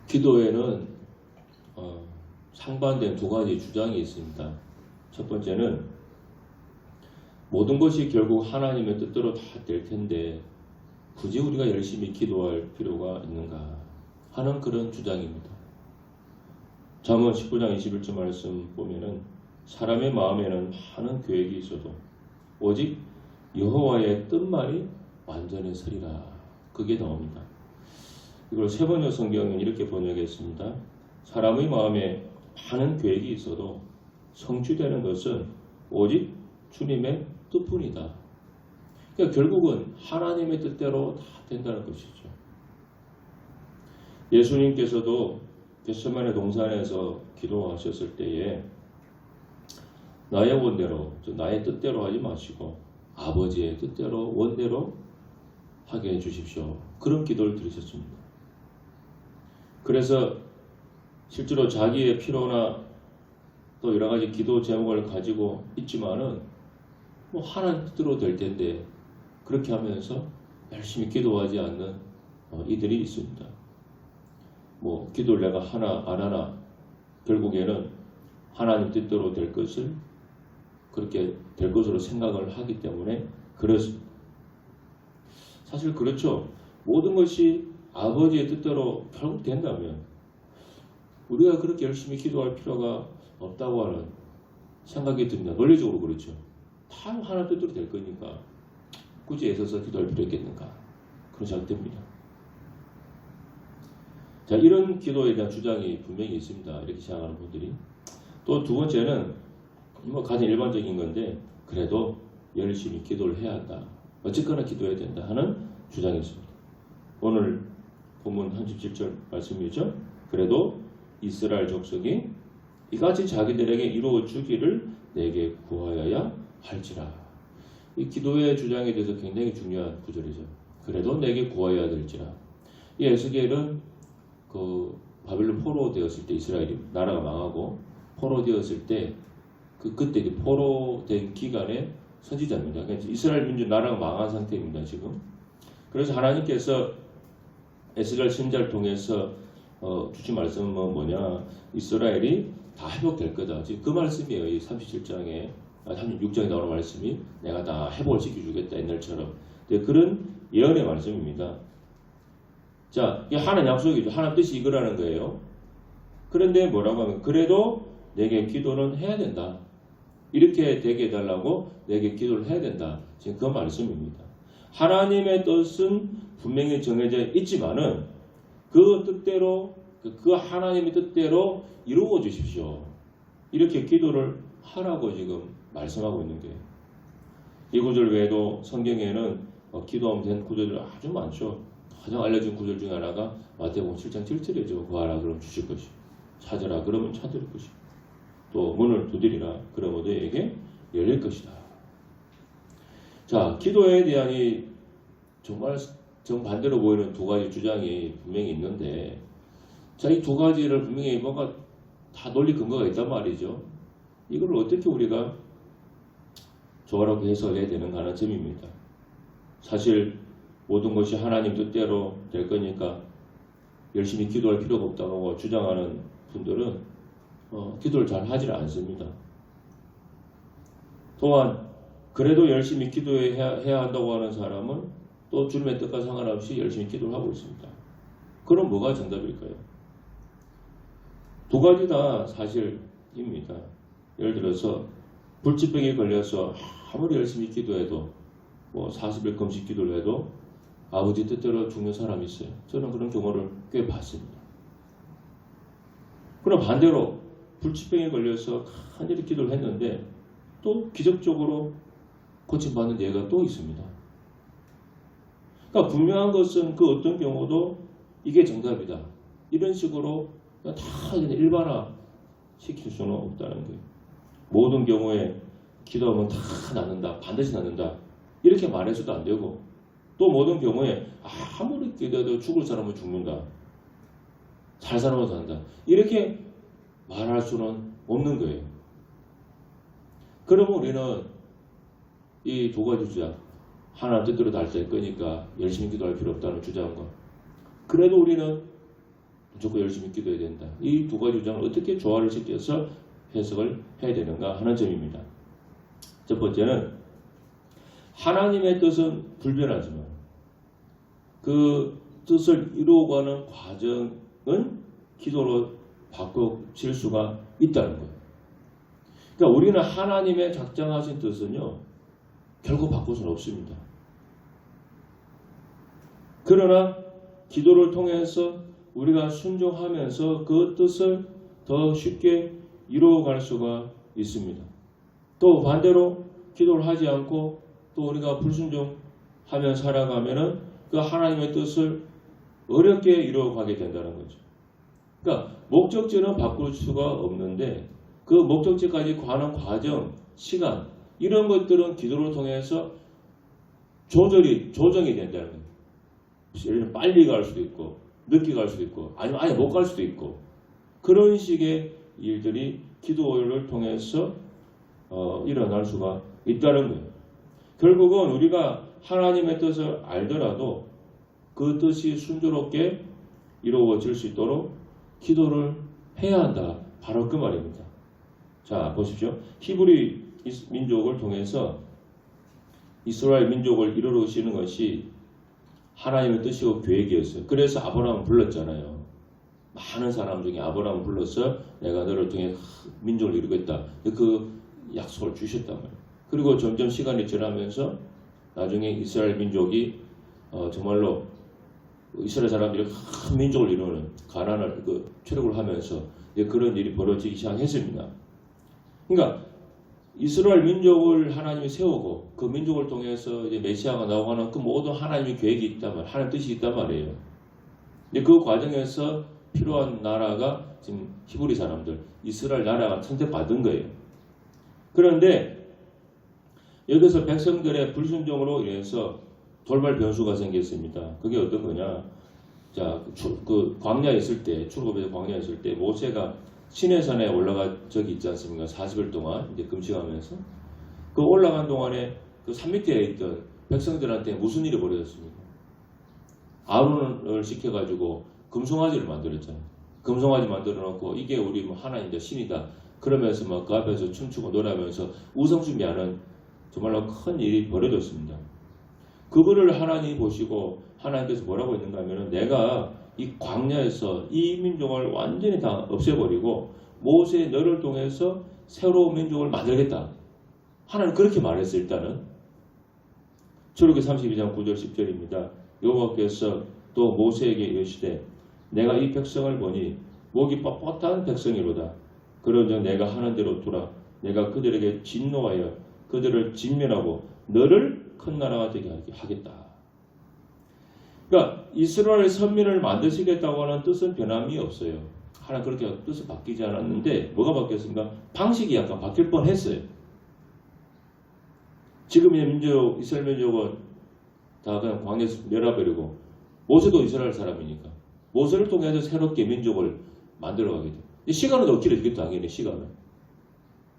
기도에는 상반된 두 가지 주장이 있습니다. 첫 번째는 모든 것이 결국 하나님의 뜻대로 다 될 텐데 굳이 우리가 열심히 기도할 필요가 있는가 하는 그런 주장입니다. 잠언 19장 21절 말씀 보면은 사람의 마음에는 많은 계획이 있어도 오직 여호와의 뜻만이 완전히 서리라. 그게 나옵니다. 이걸 세 번역 성경은 이렇게 번역했습니다. 사람의 마음에 많은 계획이 있어도 성취되는 것은 오직 주님의 뜻뿐이다. 그러니까 결국은 하나님의 뜻대로 다 된다는 것이죠. 예수님께서도 겟세마네 동산에서 기도하셨을 때에 나의 원대로, 나의 뜻대로 하지 마시고 아버지의 뜻대로 원대로 하게 해주십시오. 그런 기도를 드리셨습니다. 그래서 실제로 자기의 필요나 또 여러 가지 기도 제목을 가지고 있지만은 하나님 뜻대로 될 텐데 그렇게 하면서 열심히 기도하지 않는 이들이 있습니다. 기도를 내가 하나 안 하나 결국에는 하나님 뜻대로 될 것을 그렇게 될 것으로 생각을 하기 때문에 그렇습니다. 사실 그렇죠. 모든 것이 아버지의 뜻대로 결국 된다면 우리가 그렇게 열심히 기도할 필요가 없다고 하는 생각이 듭니다. 논리적으로 그렇죠. 다 하나님 뜻대로 될 거니까 굳이 애써서 기도할 필요 있겠는가 그런 생각됩니다. 자, 이런 기도에 대한 주장이 분명히 있습니다. 이렇게 생각하는 분들이. 또 두 번째는 가장 일반적인 건데 그래도 열심히 기도를 해야 한다. 어쨌거나 기도해야 된다 하는 주장이 있습니다. 오늘 본문 37절 말씀이죠. 그래도 이스라엘 족속이 이같이 자기들에게 이루어 주기를 내게 구하여야 할지라. 이 기도의 주장에 대해서 굉장히 중요한 구절이죠. 그래도 내게 구하여야 될지라. 이 에스겔은 바벨론 포로 되었을 때 이스라엘이 나라가 망하고 포로 되었을 때 그때 포로 된 기간에 선지자입니다. 그러니까 이스라엘 민족 나라가 망한 상태입니다. 지금. 그래서 하나님께서 에스겔 선지자를 통해서 주신 말씀은 뭐냐? 이스라엘이 다 회복될 거다. 지금 그 말씀이에요. 이 37장에 36장에 나오는 말씀이 내가 다 회복을 시켜주겠다 옛날처럼. 그런 예언의 말씀입니다. 자, 이게 하나님 약속이죠. 하나님 뜻이 이거라는 거예요. 그런데 뭐라고 하면 그래도 내게 기도는 해야 된다. 이렇게 되게 해달라고 내게 기도를 해야 된다. 지금 그 말씀입니다. 하나님의 뜻은 분명히 정해져 있지만은 그 뜻대로 그 하나님의 뜻대로 이루어 주십시오. 이렇게 기도를 하라고 지금 말씀하고 있는 거예요. 이 구절 외에도 성경에는 기도하면 된 구절이 아주 많죠. 가장 알려진 구절 중에 하나가 마태복음 7장 7절이죠. 구하라 그러면 주실 것이, 찾으라 그러면 찾을 것이, 또 문을 두드리라 그러면 너에게 열릴 것이다. 자, 기도에 대한 이 정말 정반대로 보이는 두 가지 주장이 분명히 있는데, 자, 이 두 가지를 분명히 뭔가 다 논리 근거가 있단 말이죠. 이걸 어떻게 우리가 조화롭게 해석해야 되는가 하는 점입니다. 사실 모든 것이 하나님 뜻대로 될 거니까 열심히 기도할 필요가 없다고 주장하는 분들은 기도를 잘 하지 않습니다. 또한 그래도 열심히 기도해야 한다고 하는 사람은 또 주님의 뜻과 상관없이 열심히 기도를 하고 있습니다. 그럼 뭐가 정답일까요? 두 가지 다 사실입니다. 예를 들어서 불치병에 걸려서 아무리 열심히 기도해도 40일 금식 기도를 해도 아버지 뜻대로 죽는 사람이 있어요. 저는 그런 경우를 꽤 봤습니다. 그럼 반대로 불치병에 걸려서 간절히 기도를 했는데 또 기적적으로 고침받는 예가 또 있습니다. 그러니까 분명한 것은 그 어떤 경우도 이게 정답이다. 이런 식으로 다 일반화 시킬 수는 없다는 거예요. 모든 경우에 기도하면 다 낫는다. 반드시 낫는다. 이렇게 말해서도 안 되고 또 모든 경우에 아무리 기도해도 죽을 사람은 죽는다. 살 사람은 산다. 이렇게 말할 수는 없는 거예요. 그러면 우리는 이 두 가지 주장, 하나님 뜻대로 다 될 거니까 열심히 기도할 필요 없다는 주장과 그래도 우리는 무조건 열심히 기도해야 된다. 이 두 가지 주장을 어떻게 조화를 시켜서 해석을 해야 되는가 하는 점입니다. 첫 번째는 하나님의 뜻은 불변하지만 그 뜻을 이루어가는 과정은 기도로 바꿔질 수가 있다는 거예요. 그러니까 우리는 하나님의 작정하신 뜻은요, 결코 바꿀 수는 없습니다. 그러나 기도를 통해서 우리가 순종하면서 그 뜻을 더 쉽게 이루어갈 수가 있습니다. 또 반대로 기도를 하지 않고 또 우리가 불순종하며 살아가면은 그 하나님의 뜻을 어렵게 이루어가게 된다는 거죠. 그러니까 목적지는 바꿀 수가 없는데 그 목적지까지 가는 과정, 시간 이런 것들은 기도를 통해서 조정이 된다는 거예요. 예를 들면 빨리 갈 수도 있고 늦게 갈 수도 있고 아니면 아예 못 갈 수도 있고 그런 식의 일들이 기도를 통해서 일어날 수가 있다는 거예요. 결국은 우리가 하나님의 뜻을 알더라도 그 뜻이 순조롭게 이루어질 수 있도록 기도를 해야 한다. 바로 그 말입니다. 자, 보십시오. 히브리 민족을 통해서 이스라엘 민족을 이루시는 것이 하나님의 뜻이고 계획이었어요. 그래서 아브라함을 불렀잖아요. 많은 사람 중에 아브라함을 불러서 내가 너를 통해 민족을 이루겠다. 그 약속을 주셨단 말이에요. 그리고 점점 시간이 지나면서 나중에 이스라엘 민족이 정말로 이스라엘 사람들이 큰 민족을 이루는 가난을 추력을 하면서 그런 일이 벌어지기 시작했습니다. 그러니까 이스라엘 민족을 하나님이 세우고 그 민족을 통해서 이제 메시아가 나오거나 그 모든 하나님의 계획이 있단 말이에요. 하나님 뜻이 있단 말이에요. 근데 그 과정에서 필요한 나라가 지금 히브리 사람들, 이스라엘 나라가 선택받은 거예요. 그런데 여기서 백성들의 불순종으로 인해서 돌발 변수가 생겼습니다. 그게 어떤 거냐? 자, 그 광야에 있을 때, 출애굽에서 광야에 있을 때 모세가 시내산에 올라가 적이 있지 않습니까? 40일 동안 이제 금식하면서 그 올라간 동안에 그 산 밑에 있던 백성들한테 무슨 일이 벌어졌습니까? 아론을 시켜가지고 금송아지를 만들었잖아요. 금송아지 만들어 놓고 이게 우리 뭐 하나님이다 신이다 그러면서 막 그 앞에서 춤추고 놀아면서 우상숭배하는 정말로 큰 일이 벌어졌습니다. 그거를 하나님이 보시고 하나님께서 뭐라고 했는가 하면은 내가 이 광야에서 이 민족을 완전히 다 없애버리고 모세 너를 통해서 새로운 민족을 만들겠다. 하나님 그렇게 말했어요. 일단은 출애굽기 32장 9절 10절입니다. 여호와께서 또 모세에게 이르시되 내가 이 백성을 보니 목이 뻣뻣한 백성이로다. 그런즉 내가 하는 대로 두라. 내가 그들에게 진노하여 그들을 진멸하고 너를 큰 나라가 되게 하겠다. 그러니까 이스라엘 선민을 만드시겠다고 하는 뜻은 변함이 없어요. 하나 그렇게 뜻은 바뀌지 않았는데 뭐가 바뀌었습니까? 방식이 약간 바뀔 뻔했어요. 지금의 민족 이스라엘 민족은 다 그냥 광야에서 멸해버리고 모세도 이스라엘 사람이니까 모세를 통해서 새롭게 민족을 만들어가게 돼요. 시간은 더 길어지겠죠. 당연히 시간은.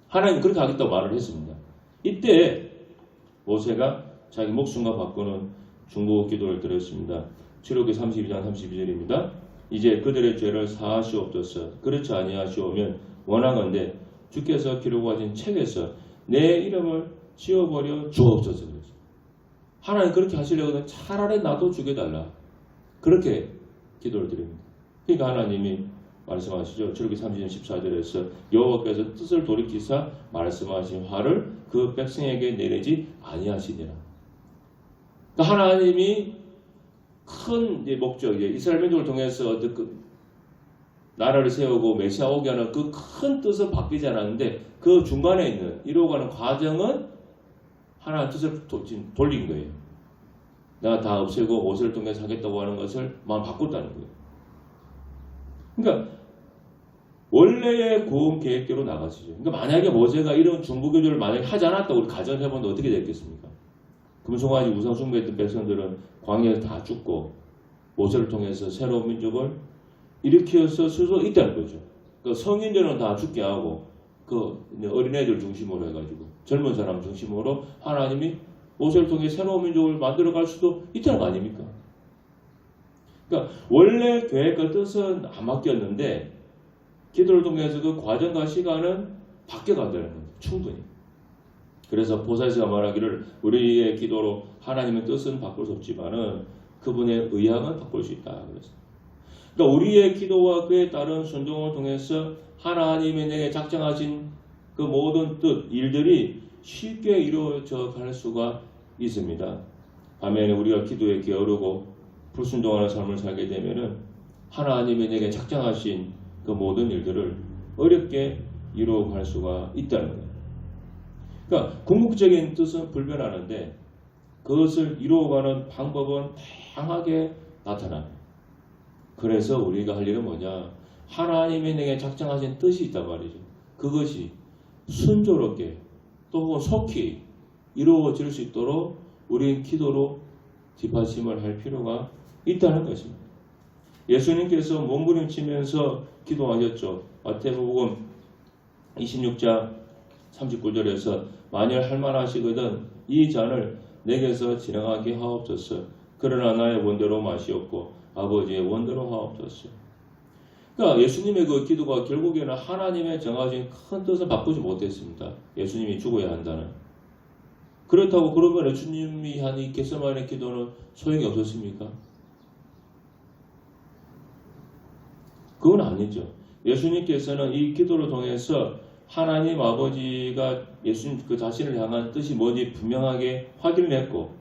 하나님 그렇게 하겠다고 말을 했습니다. 이때 모세가 자기 목숨과 바꾸는 중보 기도를 드렸습니다. 출애굽기 32장 32절입니다. 이제 그들의 죄를 사하시옵소서. 그렇지 아니하시오면 원하건대 주께서 기록하신 책에서 내 이름을 지워버려 주옵소서. 하나님 그렇게 하시려거든 차라리 나도 죽여달라. 그렇게 기도를 드립니다. 그러니까 하나님이 말씀하시죠. 출애굽기 32장 14절에서 여호와께서 뜻을 돌이키사 말씀하신 화를 그 백성에게 내리지 아니하시니라. 그러니까 하나님이 큰 목적, 이스라엘 민족을 통해서 그 나라를 세우고 메시아 오게 하는 그 큰 뜻은 바뀌지 않았는데 그 중간에 있는 이루어가는 과정은 하나님의 뜻을 돌린 거예요. 내가 다 없애고 모세를 통해서 하겠다고 하는 것을 마음 바꿨다는 거예요. 그러니까 원래의 구원 계획대로 나가시죠. 그러니까 만약에 모세가 이런 중보기도를 만약에 하지 않았다고 우리 가정을 해보는데 어떻게 됐겠습니까? 금송아지 우상 숭배했던 백성들은 광야에서 다 죽고 모세를 통해서 새로운 민족을 일으켜서 수도 있다는 거죠. 그러니까 성인들은 다 죽게 하고 그 어린애들 중심으로 해가지고 젊은 사람 중심으로 하나님이 모세를 통해 새로운 민족을 만들어갈 수도 있다는 거 아닙니까? 그러니까 원래 계획과 뜻은 안 바뀌었는데 기도를 통해서 그 과정과 시간은 바뀌어간다는 거예요. 충분히. 그래서 보살스가 말하기를 우리의 기도로 하나님의 뜻은 바꿀 수 없지만은 그분의 의향은 바꿀 수 있다. 그래서 그러니까 우리의 기도와 그에 따른 순종을 통해서 하나님이 내게 작정하신 그 모든 뜻, 일들이 쉽게 이루어져 갈 수가 있습니다. 반면에 우리가 기도에 게으르고 불순종하는 삶을 살게 되면은 하나님이 내게 작정하신 그 모든 일들을 어렵게 이루어 갈 수가 있다는 거예요. 그러니까 궁극적인 뜻은 불변하는데 그것을 이루어가는 방법은 다양하게 나타납니다. 그래서 우리가 할 일은 뭐냐? 하나님이 내게 작정하신 뜻이 있단 말이죠. 그것이 순조롭게 또 혹은 속히 이루어질 수 있도록 우리는 기도로 뒷받침을 할 필요가 있다는 것입니다. 예수님께서 몸부림치면서 기도하셨죠. 마태복음 26장 39절에서 만일 할만하시거든 이 잔을 내게서 지나가게 하옵소서. 그러나 나의 원대로 마시옵고 아버지의 원대로 하옵소서. 그러니까 예수님의 그 기도가 결국에는 하나님의 정하신 큰 뜻을 바꾸지 못했습니다. 예수님이 죽어야 한다는. 그렇다고 그러면 예수님이 한 이 겟세마네 기도는 소용이 없었습니까? 그건 아니죠. 예수님께서는 이 기도를 통해서 하나님 아버지가 예수님 그 자신을 향한 뜻이 뭔지 분명하게 확인을 했고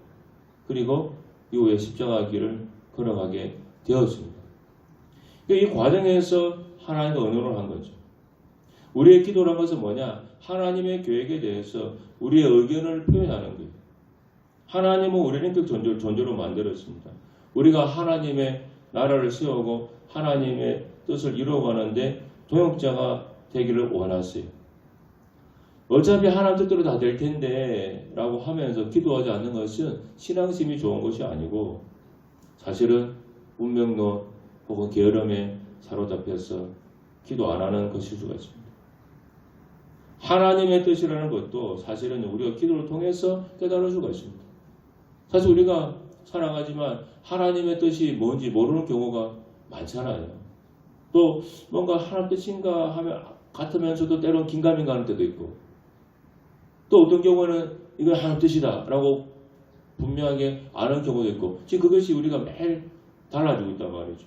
그리고 이후에 십자가 길을 걸어가게 되었습니다. 이 과정에서 하나님과 의논을 한 거죠. 우리의 기도란 것은 뭐냐? 하나님의 계획에 대해서 우리의 의견을 표현하는 거예요. 하나님은 우리를 인격 존재로 만들었습니다. 우리가 하나님의 나라를 세우고 하나님의 뜻을 이루어가는데 동역자가 되기를 원하세요. 어차피 하나님 뜻대로 다 될 텐데 라고 하면서 기도하지 않는 것은 신앙심이 좋은 것이 아니고 사실은 운명론 혹은 게으름에 사로잡혀서 기도 안 하는 것일 수가 있습니다. 하나님의 뜻이라는 것도 사실은 우리가 기도를 통해서 깨달을 수가 있습니다. 사실 우리가 살아가지만 하나님의 뜻이 뭔지 모르는 경우가 많잖아요. 또 뭔가 하나님 뜻인가 하면 같으면서도 때로는 긴가민가 하는 때도 있고 또 어떤 경우는 이건 하나님 뜻이다 라고 분명하게 아는 경우도 있고 지금 그것이 우리가 매일 달라지고 있단 말이죠.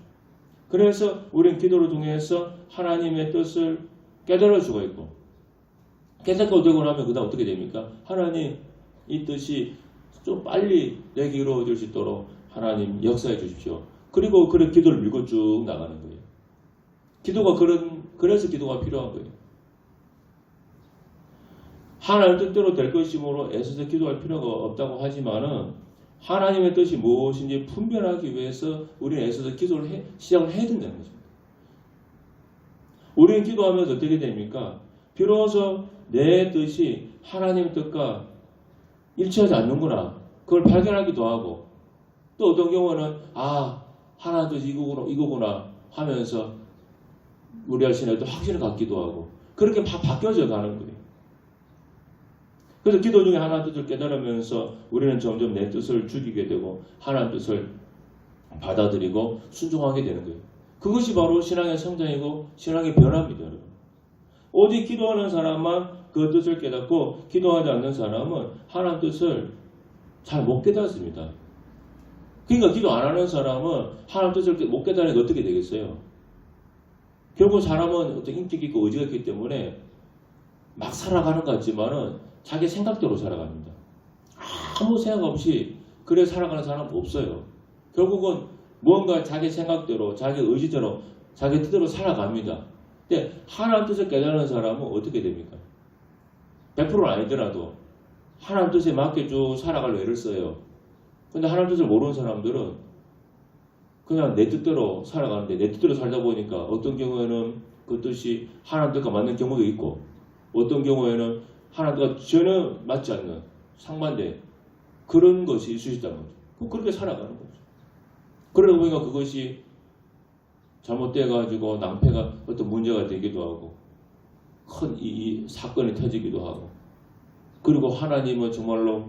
그래서 우리는 기도를 통해서 하나님의 뜻을 깨달을 수가 있고 깨닫고 되고 나면 그 다음 어떻게 됩니까? 하나님 이 뜻이 좀 빨리 내게 이루어질 수 있도록 하나님 역사해 주십시오. 그리고 그런 기도를 밀고 쭉 나가는 거예요. 기도가 그래서 기도가 필요한 거예요. 하나님 뜻대로 될 것이므로 애써서 기도할 필요가 없다고 하지만은 하나님의 뜻이 무엇인지 분별하기 위해서 우리는 애써서 기도를 시작을 해야 된다는 거죠. 우리는 기도하면서 어떻게 됩니까? 비로소 내 뜻이 하나님의 뜻과 일치하지 않는구나. 그걸 발견하기도 하고 또 어떤 경우는 하나님 뜻이 이거구나 하면서 우리 자신의 또 확신을 갖기도 하고 그렇게 바뀌어져 가는 거예요. 그래서 기도 중에 하나님 뜻을 깨달으면서 우리는 점점 내 뜻을 죽이게 되고 하나님 뜻을 받아들이고 순종하게 되는 거예요. 그것이 바로 신앙의 성장이고 신앙의 변화입니다. 여러분. 오직 기도하는 사람만 그 뜻을 깨닫고 기도하지 않는 사람은 하나님 뜻을 잘 못 깨닫습니다. 그러니까 기도 안 하는 사람은 하나님 뜻을 못 깨달으니 어떻게 되겠어요? 결국 사람은 어떤 인격이 있고 의지가 있기 때문에 막 살아가는 것 같지만은 자기 생각대로 살아갑니다. 아무 생각 없이 그래 살아가는 사람은 없어요. 결국은 뭔가 자기 생각대로 자기 의지대로 자기 뜻대로 살아갑니다. 근데 하나님 뜻을 깨달은 사람은 어떻게 됩니까? 100%는 아니더라도 하나님 뜻에 맞게 쭉 살아갈 애를 써요. 근데 하나님 뜻을 모르는 사람들은 그냥 내 뜻대로 살아가는데 내 뜻대로 살다 보니까 어떤 경우에는 그 뜻이 하나님 뜻과 맞는 경우도 있고 어떤 경우에는 하나님과 전혀 맞지 않는 상반된 그런 것이 있을 수 있다는 거죠. 그렇게 살아가는 거죠. 그러다 보니까 그것이 잘못돼가지고 낭패가 어떤 문제가 되기도 하고 큰 이 사건이 터지기도 하고 그리고 하나님은 정말로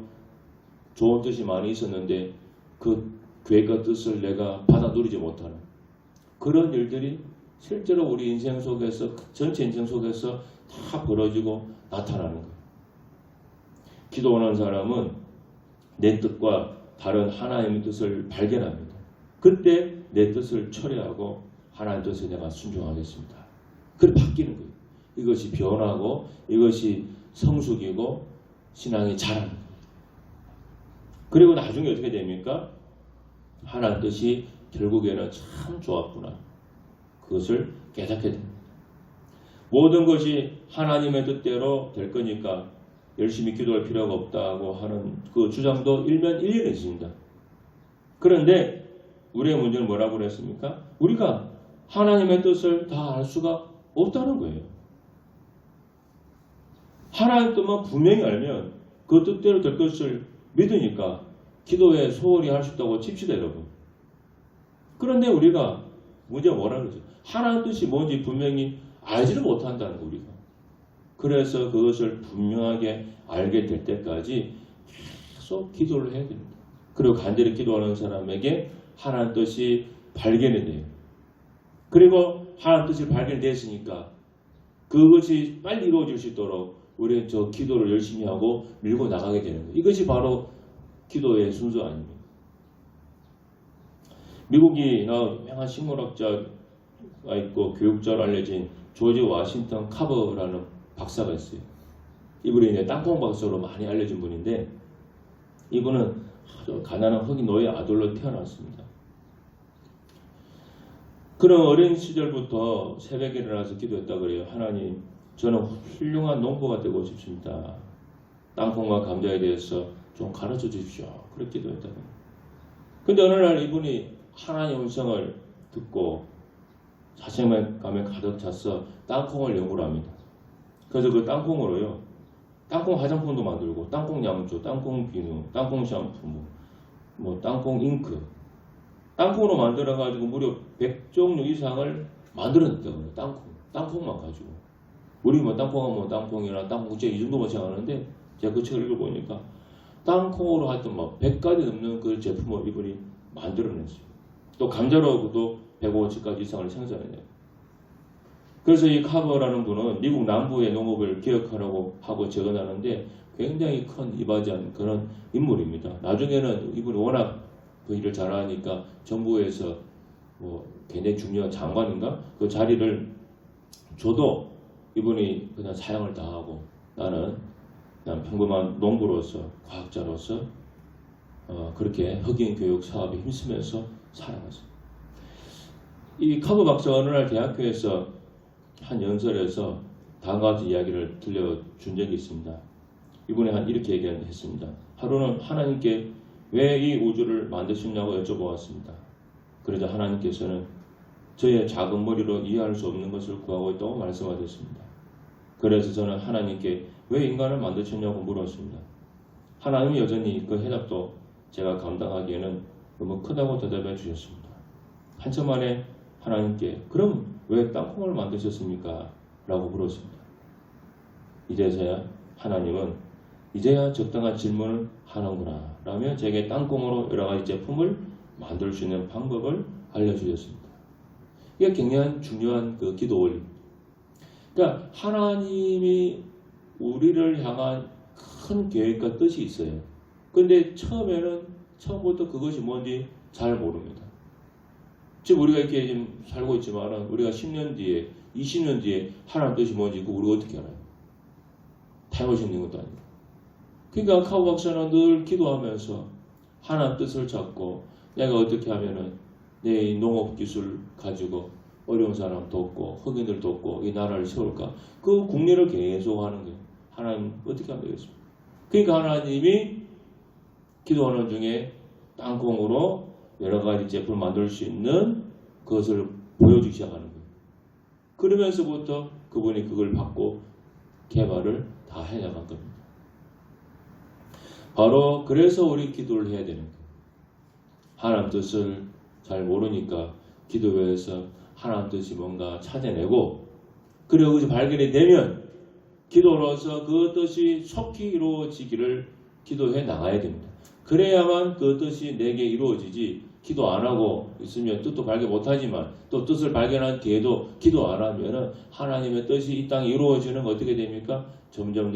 좋은 뜻이 많이 있었는데 그 계획과 뜻을 내가 받아 누리지 못하는 그런 일들이 실제로 우리 인생 속에서 전체 인생 속에서 다 벌어지고 나타나는 거예요. 기도하는 사람은 내 뜻과 다른 하나님의 뜻을 발견합니다. 그때 내 뜻을 철회하고 하나님 뜻에 내가 순종하겠습니다. 그래 바뀌는 거예요. 이것이 변하고 이것이 성숙이고 신앙이 자라는 거예요. 그리고 나중에 어떻게 됩니까? 하나님 뜻이 결국에는 참 좋았구나. 그것을 깨닫게 됩니다. 모든 것이 하나님의 뜻대로 될 거니까 열심히 기도할 필요가 없다고 하는 그 주장도 일면일리는 있습니다. 그런데 우리의 문제는 뭐라고 그랬습니까? 우리가 하나님의 뜻을 다 알 수가 없다는 거예요. 하나님 뜻만 분명히 알면 그 뜻대로 될 것을 믿으니까 기도에 소홀히 할 수 있다고 칩시다, 여러분. 그런데 우리가 문제가 뭐라는 거죠? 하나님 뜻이 뭔지 분명히 알지를 못한다는 거, 우리가. 그래서 그것을 분명하게 알게 될 때까지 계속 기도를 해야 됩니다. 그리고 간절히 기도하는 사람에게 하나님 뜻이 발견이 돼요. 그리고 하나님 뜻이 발견됐으니까 그것이 빨리 이루어질 수 있도록 우리는 저 기도를 열심히 하고 밀고 나가게 되는 거예요. 이것이 바로 기도의 순서 아닙니까? 미국이나 유명한 식물학자가 있고 교육자로 알려진 조지 워싱턴 카버라는 박사가 있어요. 이분이 이제 땅콩 박사로 많이 알려진 분인데 이분은 아주 가난한 흑인 노예 아들로 태어났습니다. 그런 어린 시절부터 새벽에 일어나서 기도했다 그래요. 하나님, 저는 훌륭한 농부가 되고 싶습니다. 땅콩과 감자에 대해서 좀 가르쳐 주십시오. 그렇게 기도했다고. 근데 어느 날 이분이 하나님의 음성을 듣고 자신감에 가득 차서 땅콩을 연구를 합니다. 그래서 그 땅콩으로요, 땅콩 화장품도 만들고, 땅콩 양조, 땅콩 비누, 땅콩 샴푸, 뭐 땅콩 잉크, 땅콩으로 만들어가지고 무려 100종류 이상을 만들어냈다고요. 땅콩만 가지고. 우리 뭐 땅콩하면 땅콩이나 땅콩제 이 정도만 생각하는데 제가 그 책을 읽어보니까 땅콩으로 하여튼 막 100가지 넘는 그 제품을 이분이 만들어냈어요. 또 감자로도 150가지 이상을 생산해내요. 그래서 이 카버라는 분은 미국 남부의 농업을 개혁하려고 하고 적어놨는데 굉장히 큰 이바지한 그런 인물입니다. 나중에는 이분이 워낙 그 일을 잘하니까 정부에서 뭐 굉장히 중요한 장관인가? 그 자리를 줘도 이분이 그냥 사양을 다 하고 난 평범한 농부로서 과학자로서 그렇게 흑인 교육 사업에 힘쓰면서 살아갔어요. 이 카버 박사가 어느 날 대학교에서 한 연설에서 다음과 같은 이야기를 들려준 적이 있습니다. 이분이 이렇게 얘기했습니다. 하루는 하나님께 왜 이 우주를 만드셨냐고 여쭤보았습니다. 그러자 하나님께서는 저의 작은 머리로 이해할 수 없는 것을 구하고 있다고 말씀하셨습니다. 그래서 저는 하나님께 왜 인간을 만드셨냐고 물었습니다. 하나님이 여전히 그 해답도 제가 감당하기에는 너무 크다고 대답해 주셨습니다. 한참 만에 하나님께 그럼 왜 땅콩을 만드셨습니까? 라고 물었습니다. 이제서야 하나님은 이제야 적당한 질문을 하는구나 라며 제게 땅콩으로 여러 가지 제품을 만들 수 있는 방법을 알려주셨습니다. 이게 굉장히 중요한 그 기도 원리입니다. 그러니까 하나님이 우리를 향한 큰 계획과 뜻이 있어요. 그런데 처음부터 그것이 뭔지 잘 모릅니다. 지금 우리가 이렇게 지금 살고 있지만은 우리가 10년 뒤에, 20년 뒤에 하나님 뜻이 뭔지 그거 우리가 어떻게 알아요? 타임을 짓는 것도 아니고. 그러니까 카우 박사는 늘 기도하면서 하나님 뜻을 찾고 내가 어떻게 하면은 내 농업 기술 가지고 어려운 사람 돕고 흑인들 돕고 이 나라를 세울까? 그 국리를 계속 하는 거예요. 하나님 어떻게 하면 되겠습니까? 그러니까 하나님이 기도하는 중에 땅콩으로 여러 가지 제품을 만들 수 있는 것을 보여주기 시작하는 거예요. 그러면서부터 그분이 그걸 받고 개발을 다 해나간 겁니다. 바로 그래서 우리 기도를 해야 되는 거예요. 하나님 뜻을 잘 모르니까 기도회에서 하나님 뜻이 뭔가 찾아내고 그리고 그것이 발견이 되면 기도로서 그 뜻이 속히 이루어지기를 기도해 나가야 됩니다. 그래야만 그 뜻이 내게 이루어지지 기도 안 하고 있으면 뜻도 발견 못하지만 또 뜻을 발견한 뒤에도 기도 안 하면은 하나님의 뜻이 이 땅에 이루어지는 거 어떻게 됩니까? 점점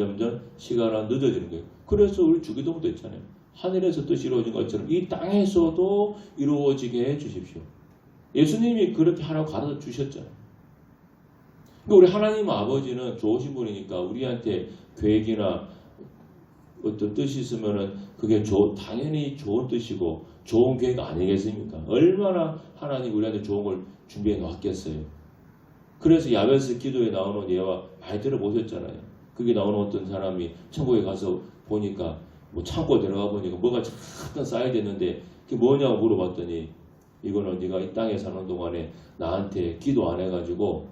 시간은 늦어지는 거예요. 그래서 우리 주기도문도 있잖아요. 하늘에서 뜻이 이루어진 것처럼 이 땅에서도 이루어지게 해 주십시오. 예수님이 그렇게 하라고 가르쳐 주셨잖아요. 그러니까 우리 하나님 아버지는 좋으신 분이니까 우리한테 계획이나 어떤 뜻이 있으면은 그게 당연히 좋은 뜻이고 좋은 계획 아니겠습니까? 얼마나 하나님 우리한테 좋은 걸 준비해 놓았겠어요. 그래서 야베스 기도에 나오는 예와 많이 들어보셨잖아요. 그게 나오는 어떤 사람이 천국에 가서 보니까 뭐 창고 들어가 보니까 뭐가 잠깐 쌓여 있는데 그게 뭐냐고 물어봤더니 이거는 네가 이 땅에 사는 동안에 나한테 기도 안 해가지고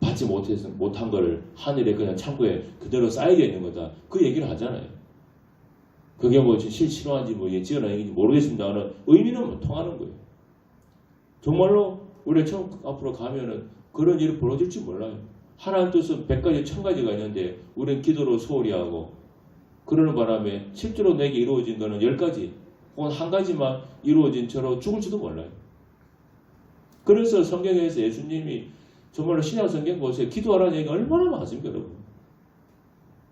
받지 못한 거를 하늘에 그냥 창고에 그대로 쌓이게 있는 거다. 그 얘기를 하잖아요. 그게 뭐 실화인지 뭐 지어낸 얘기인지 모르겠습니다만 의미는 뭐 통하는 거예요. 정말로 우리 천국 앞으로 가면은 그런 일이 벌어질지 몰라요. 하나님 뜻은 100가지 1000가지가 있는데 우리는 기도로 소홀히 하고 그러는 바람에 실제로 내게 이루어진 거는 10가지 혹은 한 가지만 이루어진 채로 죽을지도 몰라요. 그래서 성경에서 예수님이 정말로 신약 성경 보세요. 기도하라는 얘기가 얼마나 많습니까, 여러분?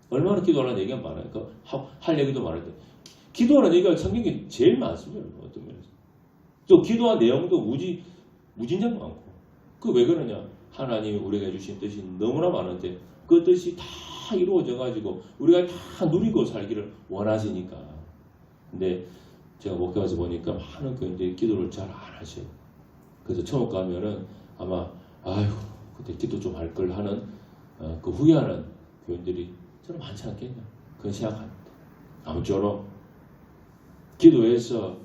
얼마나 기도하라는 얘기가 많아요. 할 얘기도 많은데 기도하라는 얘기가 성경에 제일 많습니다. 어떤 면에서. 또 기도한 내용도 무진장 많고. 그 왜 그러냐? 하나님이 우리가 해주신 뜻이 너무나 많은데 그 뜻이 다 이루어져가지고 우리가 다 누리고 살기를 원하시니까. 근데 제가 목회 가서 보니까 많은 교인들이 기도를 잘 안 하셔요. 그래서 천국 가면은 아마 아이고 그때 기도 좀 할 걸 하는 그 후회하는 교인들이 저는 많지 않겠냐 그런 생각합니다. 아무쪼록 기도해서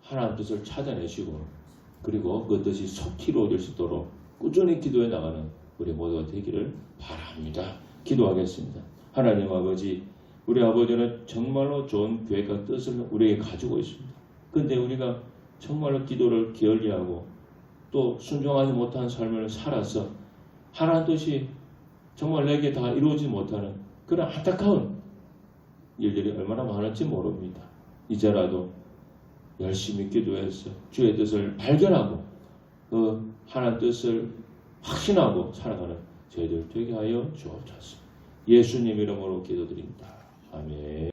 하나님 뜻을 찾아내시고 그리고 그 뜻이 속히 이루어질 수 있도록 꾸준히 기도해 나가는 우리 모두가 되기를 바랍니다. 기도하겠습니다. 하나님 아버지, 우리 아버지는 정말로 좋은 계획과 뜻을 우리에게 가지고 있습니다. 근데 우리가 정말로 기도를 게을리하고 또 순종하지 못한 삶을 살아서 하나님 뜻이 정말 내게 다 이루어지지 못하는 그런 안타까운 일들이 얼마나 많을지 모릅니다. 이제라도 열심히 기도해서 주의 뜻을 발견하고 그 하나님 뜻을 확신하고 살아가는 저희들 되게 하여 주옵소서. 예수님 이름으로 기도드립니다. 아멘.